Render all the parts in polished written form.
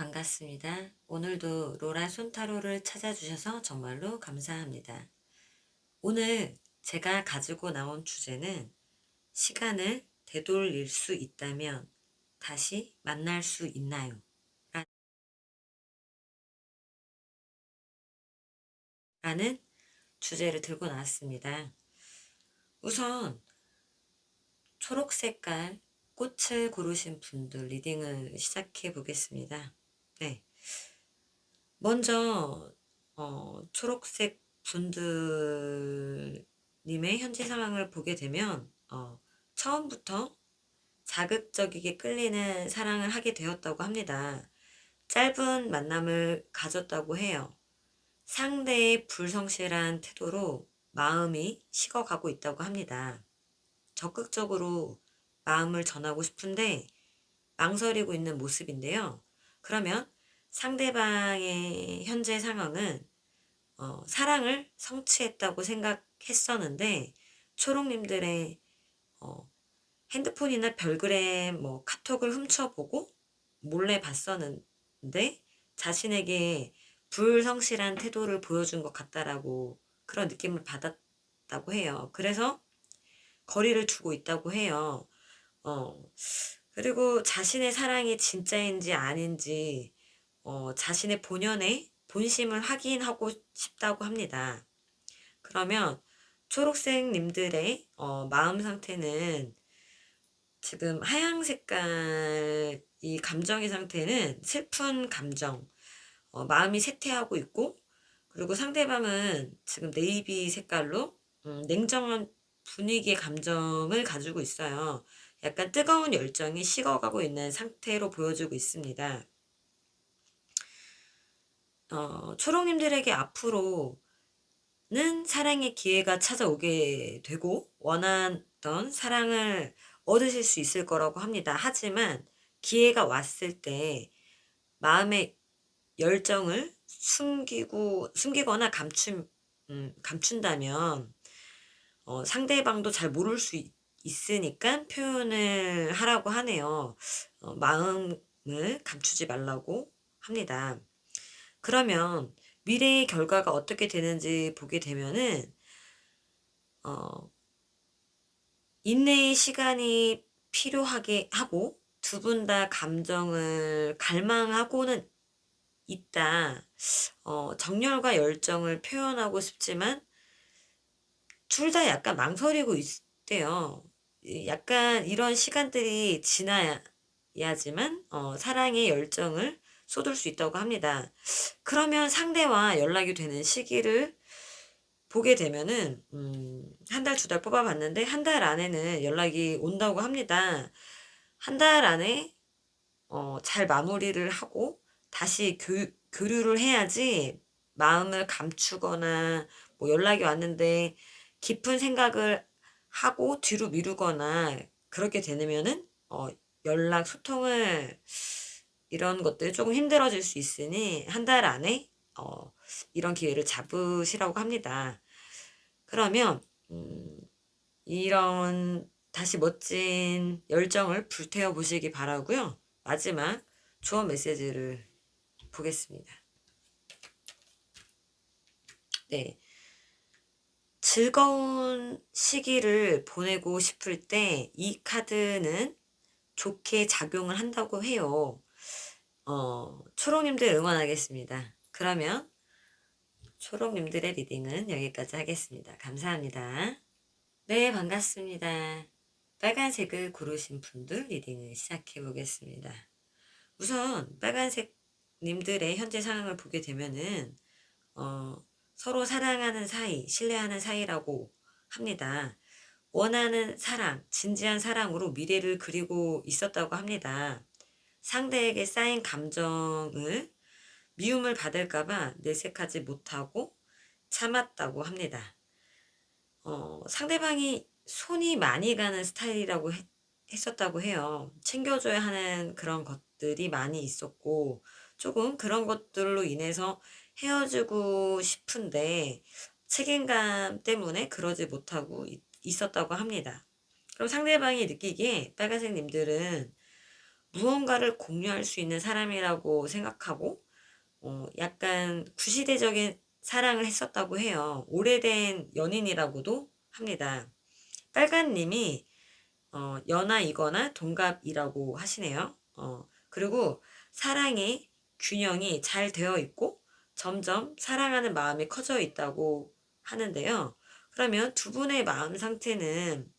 반갑습니다. 오늘도 로라 손타로를 찾아주셔서 정말로 감사합니다. 오늘 제가 가지고 나온 주제는 시간을 되돌릴 수 있다면 다시 만날 수 있나요? 라는 주제를 들고 나왔습니다. 우선 초록 색깔 꽃을 고르신 분들 리딩을 시작해 보겠습니다. 네. 먼저 초록색 분들님의 현재 상황을 보게 되면 처음부터 자극적이게 끌리는 사랑을 하게 되었다고 합니다. 짧은 만남을 가졌다고 해요. 상대의 불성실한 태도로 마음이 식어가고 있다고 합니다. 적극적으로 마음을 전하고 싶은데 망설이고 있는 모습인데요. 그러면 상대방의 현재 상황은 사랑을 성취했다고 생각했었는데 초록님들의 핸드폰이나 별그램 카톡을 훔쳐보고 몰래 봤었는데 자신에게 불성실한 태도를 보여준 것 같다라고 그런 느낌을 받았다고 해요. 그래서 거리를 두고 있다고 해요. 그리고 자신의 사랑이 진짜인지 아닌지 자신의 본연의 본심을 확인하고 싶다고 합니다. 그러면 초록색님들의 마음 상태는 지금 하양 색깔 이 감정의 상태는 슬픈 감정, 마음이 쇠퇴하고 있고, 그리고 상대방은 지금 네이비 색깔로 냉정한 분위기의 감정을 가지고 있어요. 약간 뜨거운 열정이 식어가고 있는 상태로 보여지고 있습니다. 초록님들에게 앞으로는 사랑의 기회가 찾아오게 되고 원하던 사랑을 얻으실 수 있을 거라고 합니다. 하지만 기회가 왔을 때 마음의 열정을 숨기거나 감춘다면 상대방도 잘 모를 수 있으니까 표현을 하라고 하네요. 마음을 감추지 말라고 합니다. 그러면 미래의 결과가 어떻게 되는지 보게 되면은 인내의 시간이 필요하게 하고 두 분 다 감정을 갈망하고는 있다. 정열과 열정을 표현하고 싶지만 둘 다 약간 망설이고 있대요. 약간 이런 시간들이 지나야지만 사랑의 열정을 쏟을 수 있다고 합니다. 그러면 상대와 연락이 되는 시기를 보게 되면은 한 달, 두 달 뽑아봤는데 한 달 안에는 연락이 온다고 합니다. 한 달 안에 잘 마무리를 하고 다시 교류를 해야지 마음을 감추거나 연락이 왔는데 깊은 생각을 하고 뒤로 미루거나 그렇게 되면은 연락 소통을 이런 것들이 조금 힘들어질 수 있으니 한 달 안에 이런 기회를 잡으시라고 합니다. 그러면 이런 다시 멋진 열정을 불태워 보시기 바라고요. 마지막 조언 메시지를 보겠습니다. 네. 즐거운 시기를 보내고 싶을 때 이 카드는 좋게 작용을 한다고 해요. 초록님들 응원하겠습니다. 그러면 초록님들의 리딩은 여기까지 하겠습니다. 감사합니다. 네, 반갑습니다. 빨간색을 고르신 분들 리딩을 시작해 보겠습니다. 우선 빨간색 님들의 현재 상황을 보게 되면은 서로 사랑하는 사이, 신뢰하는 사이라고 합니다. 원하는 사랑, 진지한 사랑으로 미래를 그리고 있었다고 합니다. 상대에게 쌓인 감정을 미움을 받을까봐 내색하지 못하고 참았다고 합니다. 상대방이 손이 많이 가는 스타일이라고 했었다고 해요. 챙겨줘야 하는 그런 것들이 많이 있었고 조금 그런 것들로 인해서 헤어지고 싶은데 책임감 때문에 그러지 못하고 있었다고 합니다. 그럼 상대방이 느끼기에 빨간색 님들은 무언가를 공유할 수 있는 사람이라고 생각하고 약간 구시대적인 사랑을 했었다고 해요. 오래된 연인이라고도 합니다. 빨간님이 연하이거나 동갑이라고 하시네요. 그리고 사랑의 균형이 잘 되어 있고 점점 사랑하는 마음이 커져 있다고 하는데요. 그러면 두 분의 마음 상태는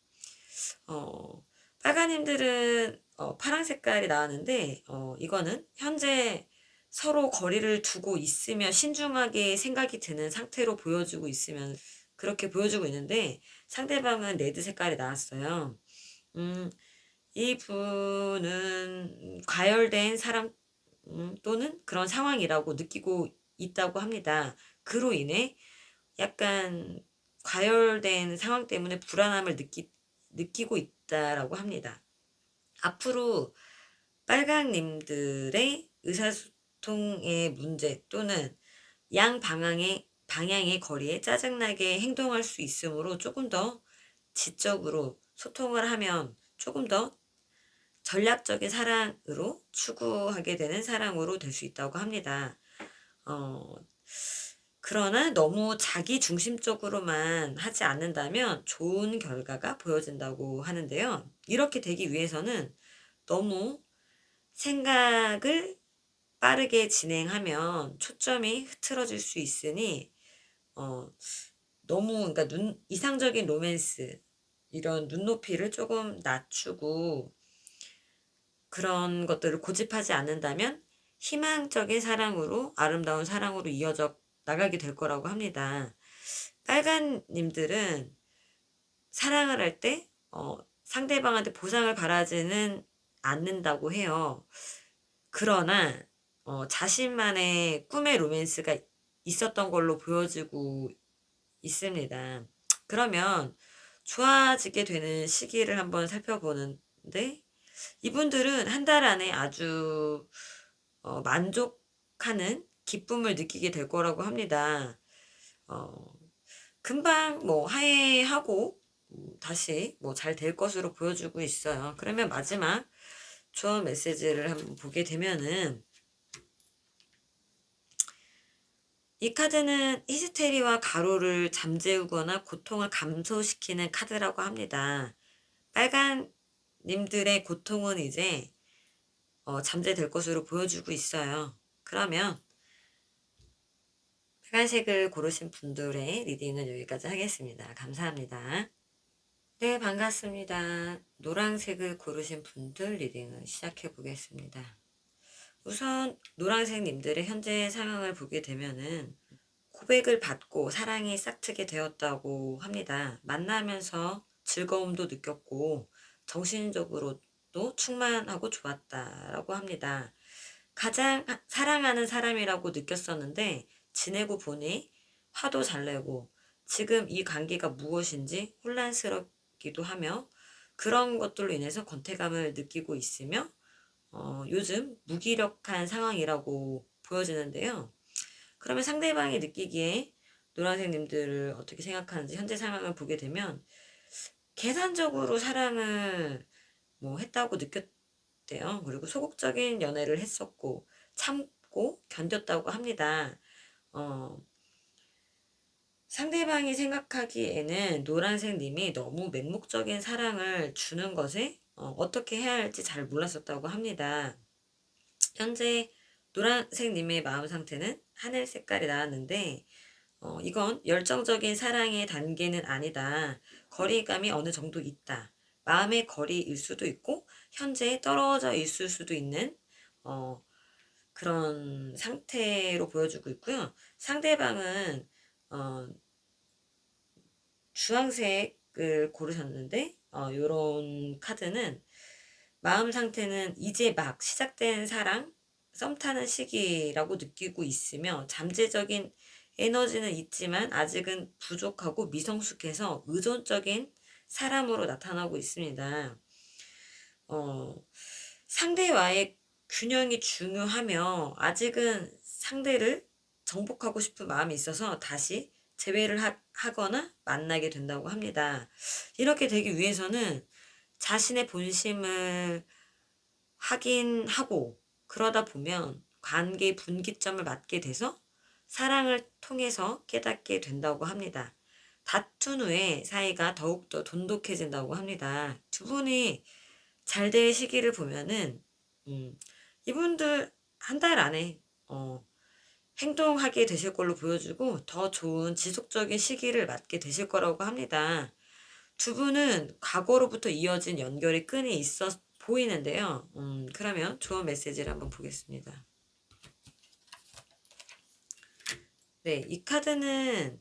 빨간님들은 파란 색깔이 나왔는데 이거는 현재 서로 거리를 두고 있으며 신중하게 생각이 드는 상태로 보여주고 있으면 그렇게 보여주고 있는데 상대방은 레드 색깔이 나왔어요. 음, 이 분은 과열된 사랑 또는 그런 상황이라고 느끼고 있다고 합니다. 그로 인해 약간 과열된 상황 때문에 불안함을 느끼고 있다라고 합니다. 앞으로 빨강님들의 의사소통의 문제 또는 양 방향의 거리에 짜증나게 행동할 수 있으므로 조금 더 지적으로 소통을 하면 조금 더 전략적인 사랑으로 추구하게 되는 사랑으로 될 수 있다고 합니다. 그러나 너무 자기 중심적으로만 하지 않는다면 좋은 결과가 보여진다고 하는데요. 이렇게 되기 위해서는 너무 생각을 빠르게 진행하면 초점이 흐트러질 수 있으니 너무 그러니까 이상적인 로맨스 이런 눈높이를 조금 낮추고 그런 것들을 고집하지 않는다면 희망적인 사랑으로 아름다운 사랑으로 이어져 나가게 될 거라고 합니다. 빨간님들은 사랑을 할 때 상대방한테 보상을 바라지는 않는다고 해요. 그러나 자신만의 꿈의 로맨스가 있었던 걸로 보여지고 있습니다. 그러면 좋아지게 되는 시기를 한번 살펴보는데 이분들은 한 달 안에 아주 만족하는 기쁨을 느끼게 될 거라고 합니다. 금방 뭐 화해하고 다시 뭐 잘 될 것으로 보여주고 있어요. 그러면 마지막 조언 메시지를 한번 보게 되면은 이 카드는 히스테리와 가로를 잠재우거나 고통을 감소시키는 카드라고 합니다. 빨간 님들의 고통은 이제 잠재될 것으로 보여주고 있어요. 그러면 빨간색을 고르신 분들의 리딩은 여기까지 하겠습니다. 감사합니다. 네, 반갑습니다. 노란색을 고르신 분들 리딩을 시작해 보겠습니다. 우선 노란색님들의 현재 상황을 보게 되면은 고백을 받고 사랑이 싹트게 되었다고 합니다. 만나면서 즐거움도 느꼈고 정신적으로도 충만하고 좋았다라고 합니다. 가장 사랑하는 사람이라고 느꼈었는데 지내고 보니 화도 잘 내고 지금 이 관계가 무엇인지 혼란스럽기도 하며 그런 것들로 인해서 권태감을 느끼고 있으며 요즘 무기력한 상황이라고 보여지는데요. 그러면 상대방이 느끼기에 노란색님들을 어떻게 생각하는지 현재 상황을 보게 되면 계산적으로 사랑을 뭐 했다고 느꼈대요. 그리고 소극적인 연애를 했었고 참고 견뎠다고 합니다. 상대방이 생각하기에는 노란색님이 너무 맹목적인 사랑을 주는 것에 어떻게 해야 할지 잘 몰랐었다고 합니다. 현재 노란색님의 마음 상태는 하늘 색깔이 나왔는데 이건 열정적인 사랑의 단계는 아니다. 거리감이 어느 정도 있다. 마음의 거리일 수도 있고 현재 떨어져 있을 수도 있는 그런 상태로 보여주고 있고요. 상대방은 주황색을 고르셨는데 요런 카드는 마음 상태는 이제 막 시작된 사랑, 썸 타는 시기라고 느끼고 있으며 잠재적인 에너지는 있지만 아직은 부족하고 미성숙해서 의존적인 사람으로 나타나고 있습니다. 상대와의 균형이 중요하며 아직은 상대를 정복하고 싶은 마음이 있어서 다시 재회를 하거나 만나게 된다고 합니다. 이렇게 되기 위해서는 자신의 본심을 하긴 하고, 그러다 보면 관계 분기점을 맞게 돼서 사랑을 통해서 깨닫게 된다고 합니다. 다툰 후에 사이가 더욱더 돈독해진다고 합니다. 두 분이 잘 될 시기를 보면은, 이분들 한 달 안에, 행동하게 되실 걸로 보여주고 더 좋은 지속적인 시기를 맞게 되실 거라고 합니다. 두 분은 과거로부터 이어진 연결의 끈이 있어 보이는데요. 그러면 좋은 메시지를 한번 보겠습니다. 네, 이 카드는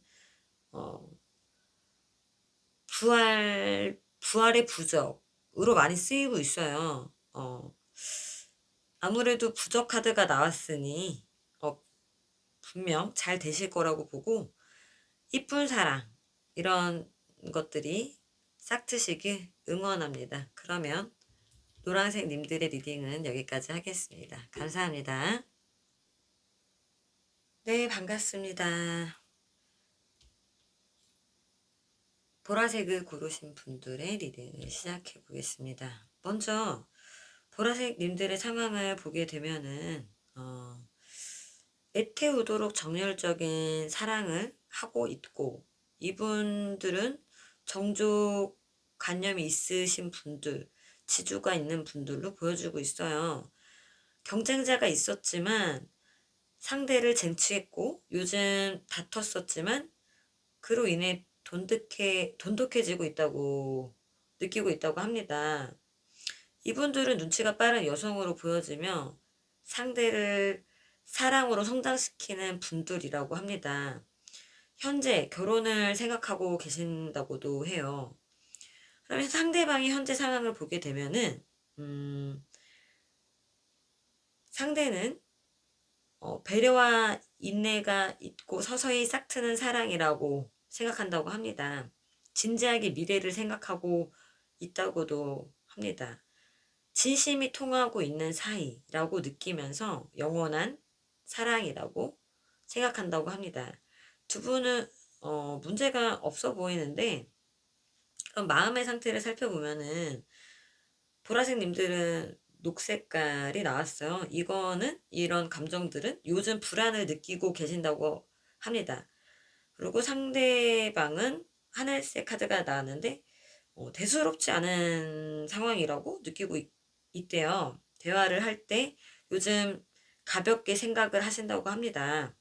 부활의 부적으로 많이 쓰이고 있어요. 아무래도 부적 카드가 나왔으니 분명 잘 되실 거라고 보고, 이쁜 사랑 이런 것들이 싹 트시길 응원합니다. 그러면 노란색 님들의 리딩은 여기까지 하겠습니다. 감사합니다. 네, 반갑습니다. 보라색을 고르신 분들의 리딩을 시작해 보겠습니다. 먼저 보라색 님들의 상황을 보게 되면은 애태우도록 정열적인 사랑을 하고 있고, 이분들은 정족 관념이 있으신 분들, 지주가 있는 분들로 보여주고 있어요. 경쟁자가 있었지만 상대를 쟁취했고, 요즘 다퉜었지만 그로 인해 돈독해지고 있다고 느끼고 있다고 합니다. 이분들은 눈치가 빠른 여성으로 보여지며 상대를 사랑으로 성장시키는 분들이라고 합니다. 현재 결혼을 생각하고 계신다고도 해요. 그러면 상대방이 현재 상황을 보게 되면은 상대는 배려와 인내가 있고 서서히 싹트는 사랑이라고 생각한다고 합니다. 진지하게 미래를 생각하고 있다고도 합니다. 진심이 통하고 있는 사이라고 느끼면서 영원한 사랑이라고 생각한다고 합니다. 두 분은 문제가 없어 보이는데, 그럼 마음의 상태를 살펴보면은 보라색 님들은 녹색깔이 나왔어요. 이런 감정들은 요즘 불안을 느끼고 계신다고 합니다. 그리고 상대방은 하늘색 카드가 나왔는데 대수롭지 않은 상황이라고 느끼고 있대요. 대화를 할 때 요즘 가볍게 생각을 하신다고 합니다.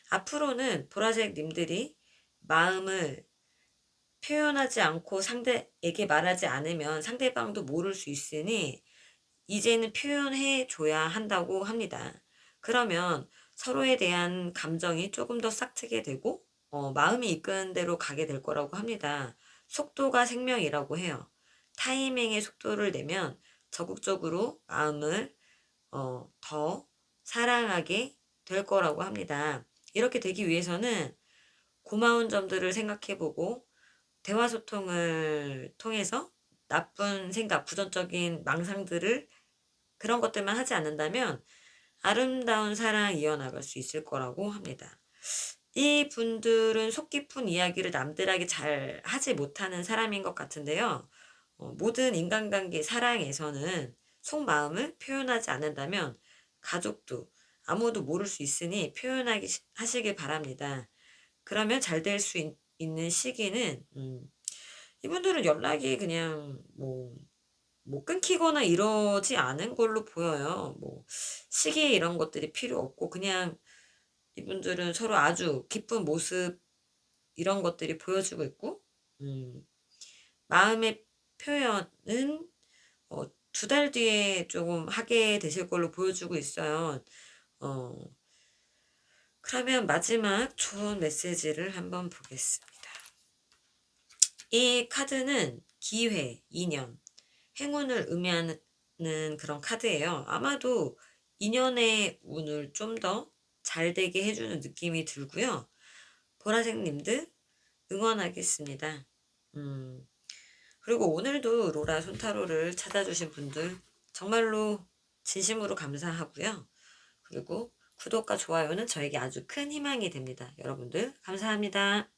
앞으로는 보라색 님들이 마음을 표현하지 않고 상대에게 말하지 않으면 상대방도 모를 수 있으니 이제는 표현해 줘야 한다고 합니다. 그러면 서로에 대한 감정이 조금 더 싹트게 되고 마음이 이끄는 대로 가게 될 거라고 합니다. 속도가 생명이라고 해요. 타이밍의 속도를 내면 적극적으로 마음을 더 사랑하게 될 거라고 합니다. 이렇게 되기 위해서는 고마운 점들을 생각해보고 대화 소통을 통해서 나쁜 생각, 부정적인 망상들을 그런 것들만 하지 않는다면 아름다운 사랑 이어나갈 수 있을 거라고 합니다. 이 분들은 속 깊은 이야기를 남들에게 잘 하지 못하는 사람인 것 같은데요. 모든 인간관계 사랑에서는 속마음을 표현하지 않는다면 가족도 아무도 모를 수 있으니 하시길 바랍니다. 그러면 잘 될 수 있는 시기는 이분들은 연락이 그냥 뭐 끊기거나 이러지 않은 걸로 보여요. 뭐 시기 이런 것들이 필요 없고 그냥 이분들은 서로 아주 기쁜 모습 이런 것들이 보여주고 있고 마음의 표현은 2달 뒤에 조금 하게 되실 걸로 보여주고 있어요. 그러면 마지막 좋은 메시지를 한번 보겠습니다. 이 카드는 기회, 인연, 행운을 의미하는 그런 카드예요. 아마도 인연의 운을 좀 더 잘 되게 해주는 느낌이 들고요. 보라색님들 응원하겠습니다. 그리고 오늘도 로라 손타로를 찾아주신 분들 정말로 진심으로 감사하고요. 그리고 구독과 좋아요는 저에게 아주 큰 희망이 됩니다. 여러분들 감사합니다.